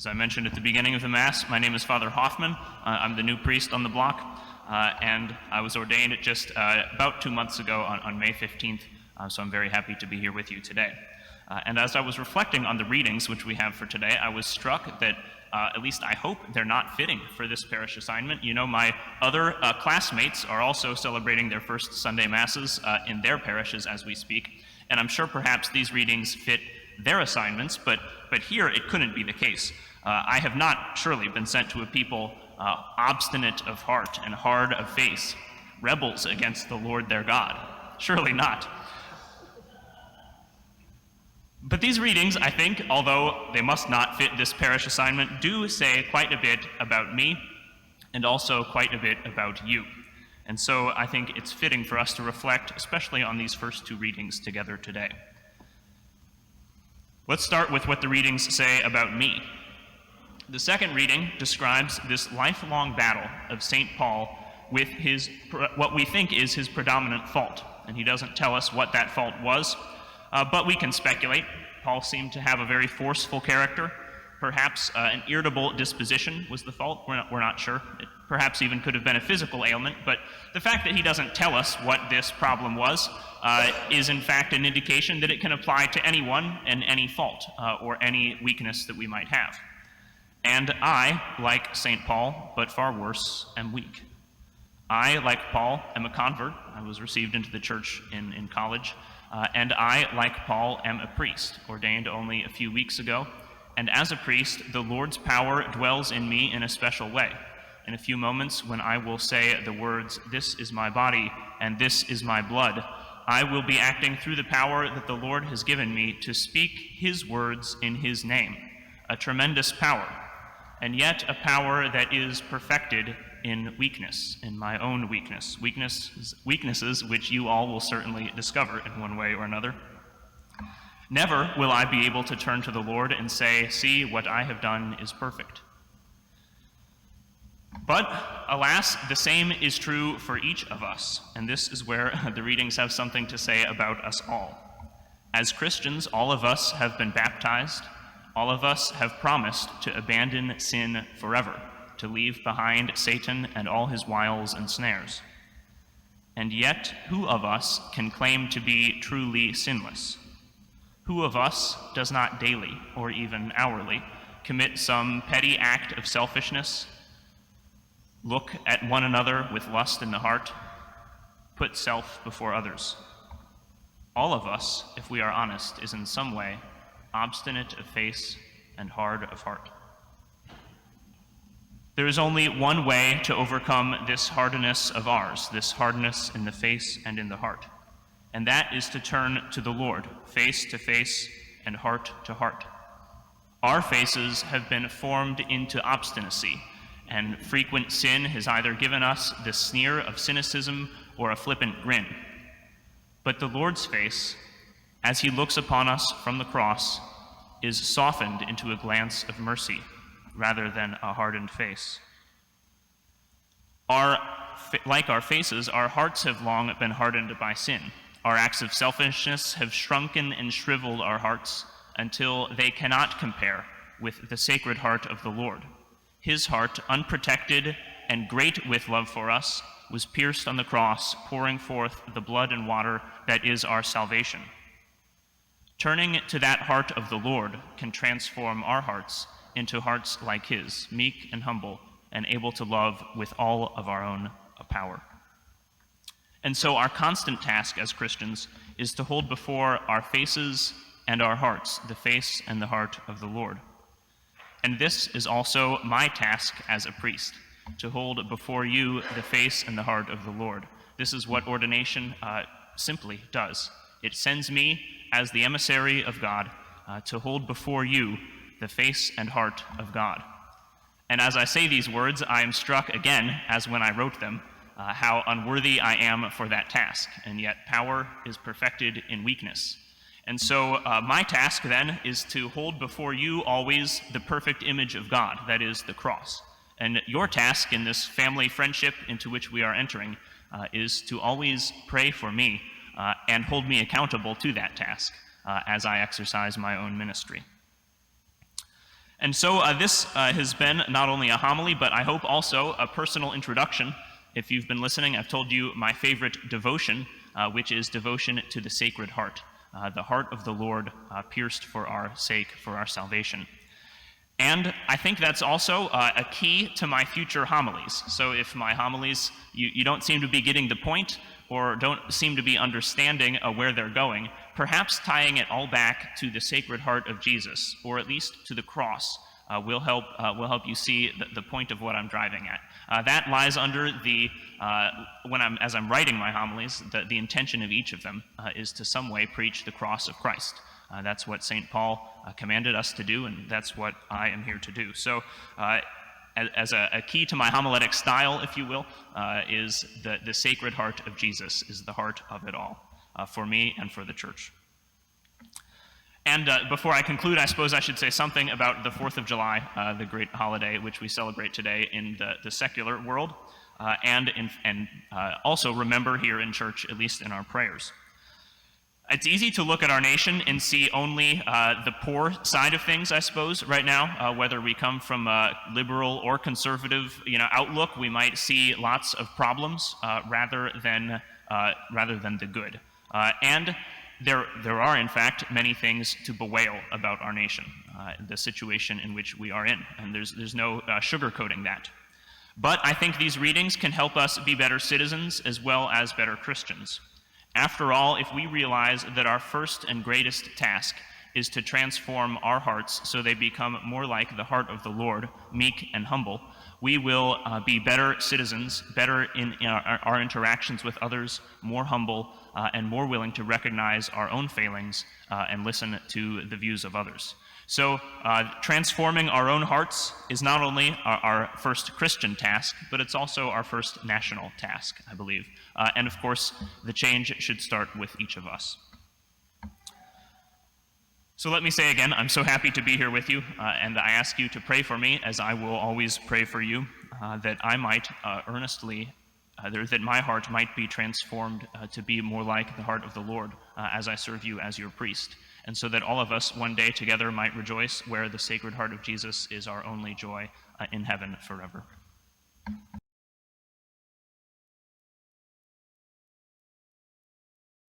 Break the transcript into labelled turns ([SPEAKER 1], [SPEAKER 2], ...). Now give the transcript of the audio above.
[SPEAKER 1] As I mentioned at the beginning of the Mass, my name is Father Hoffmann. I'm the new priest on the block, and I was ordained just about 2 months ago on May 15th, so I'm very happy to be here with you today. And as I was reflecting on the readings which we have for today, I was struck that, at least I hope, they're not fitting for this parish assignment. You know, my other classmates are also celebrating their first Sunday Masses in their parishes as we speak, and I'm sure perhaps these readings fit their assignments, but here it couldn't be the case. I have not surely been sent to a people obstinate of heart and hard of face, rebels against the Lord their God. Surely not. But these readings, I think, although they must not fit this parish assignment, do say quite a bit about me and also quite a bit about you. And so I think it's fitting for us to reflect, especially on these first two readings together today. Let's start with what the readings say about me. The second reading describes this lifelong battle of St. Paul with what we think is his predominant fault. And he doesn't tell us what that fault was, but we can speculate. Paul seemed to have a very forceful character. Perhaps an irritable disposition was the fault. We're not sure. It perhaps even could have been a physical ailment, but the fact that he doesn't tell us what this problem was is in fact an indication that it can apply to anyone and any fault or any weakness that we might have. And I, like St. Paul, but far worse, am weak. I, like Paul, am a convert. I was received into the church in college. And I, like Paul, am a priest, ordained only a few weeks ago. And as a priest, the Lord's power dwells in me in a special way. In a few moments, when I will say the words, "This is my body, and this is my blood," I will be acting through the power that the Lord has given me to speak his words in his name. A tremendous power, and yet a power that is perfected in weakness, in my own weaknesses which you all will certainly discover in one way or another. Never will I be able to turn to the Lord and say, "See, what I have done is perfect." But, alas, the same is true for each of us, and this is where the readings have something to say about us all. As Christians, all of us have been baptized. All of us have promised to abandon sin forever, to leave behind Satan and all his wiles and snares. And yet, who of us can claim to be truly sinless? Who of us does not daily, or even hourly, commit some petty act of selfishness, look at one another with lust in the heart, put self before others? All of us, if we are honest, is in some way obstinate of face and hard of heart. There is only one way to overcome this hardness of ours, this hardness in the face and in the heart, and that is to turn to the Lord, face to face and heart to heart. Our faces have been formed into obstinacy, and frequent sin has either given us the sneer of cynicism or a flippant grin. But the Lord's face, as he looks upon us from the cross, is softened into a glance of mercy rather than a hardened face. Like our faces, our hearts have long been hardened by sin. Our acts of selfishness have shrunken and shriveled our hearts until they cannot compare with the sacred heart of the Lord. His heart, unprotected and great with love for us, was pierced on the cross, pouring forth the blood and water that is our salvation. Turning to that heart of the Lord can transform our hearts into hearts like his, meek and humble, and able to love with all of our own power. And so our constant task as Christians is to hold before our faces and our hearts the face and the heart of the Lord. And this is also my task as a priest, to hold before you the face and the heart of the Lord. This is what ordination simply does. It sends me as the emissary of God to hold before you the face and heart of God. And as I say these words, I am struck again, as when I wrote them, how unworthy I am for that task, and yet power is perfected in weakness. And so my task then is to hold before you always the perfect image of God, that is, the cross. And your task in this family friendship into which we are entering is to always pray for me and hold me accountable to that task as I exercise my own ministry. And so this has been not only a homily, but I hope also a personal introduction. If you've been listening, I've told you my favorite devotion, which is devotion to the Sacred Heart, the heart of the Lord pierced for our sake, for our salvation. And I think that's also a key to my future homilies. So if my homilies, you don't seem to be getting the point, or don't seem to be understanding where they're going, perhaps tying it all back to the Sacred Heart of Jesus, or at least to the cross, will help you see the point of what I'm driving at. That lies under the, as I'm writing my homilies, the intention of each of them is to some way preach the cross of Christ. That's what St. Paul commanded us to do, and that's what I am here to do. So as a key to my homiletic style, if you will, is the Sacred Heart of Jesus is the heart of it all, for me and for the Church. And before I conclude, I suppose I should say something about the 4th of July, the great holiday which we celebrate today in the secular world, and also remember here in church, at least in our prayers. It's easy to look at our nation and see only the poor side of things, I suppose, right now. Whether we come from a liberal or conservative, outlook, we might see lots of problems rather than the good. And there are, in fact, many things to bewail about our nation, the situation in which we are in, and there's no sugarcoating that. But I think these readings can help us be better citizens as well as better Christians. After all, if we realize that our first and greatest task is to transform our hearts so they become more like the heart of the Lord, meek and humble, we will be better citizens, better in our interactions with others, more humble, and more willing to recognize our own failings and listen to the views of others. So transforming our own hearts is not only our first Christian task, but it's also our first national task, I believe. And of course, the change should start with each of us. So let me say again, I'm so happy to be here with you, and I ask you to pray for me, as I will always pray for you, that I might that my heart might be transformed to be more like the heart of the Lord as I serve you as your priest, and so that all of us one day together might rejoice where the Sacred Heart of Jesus is our only joy in heaven forever.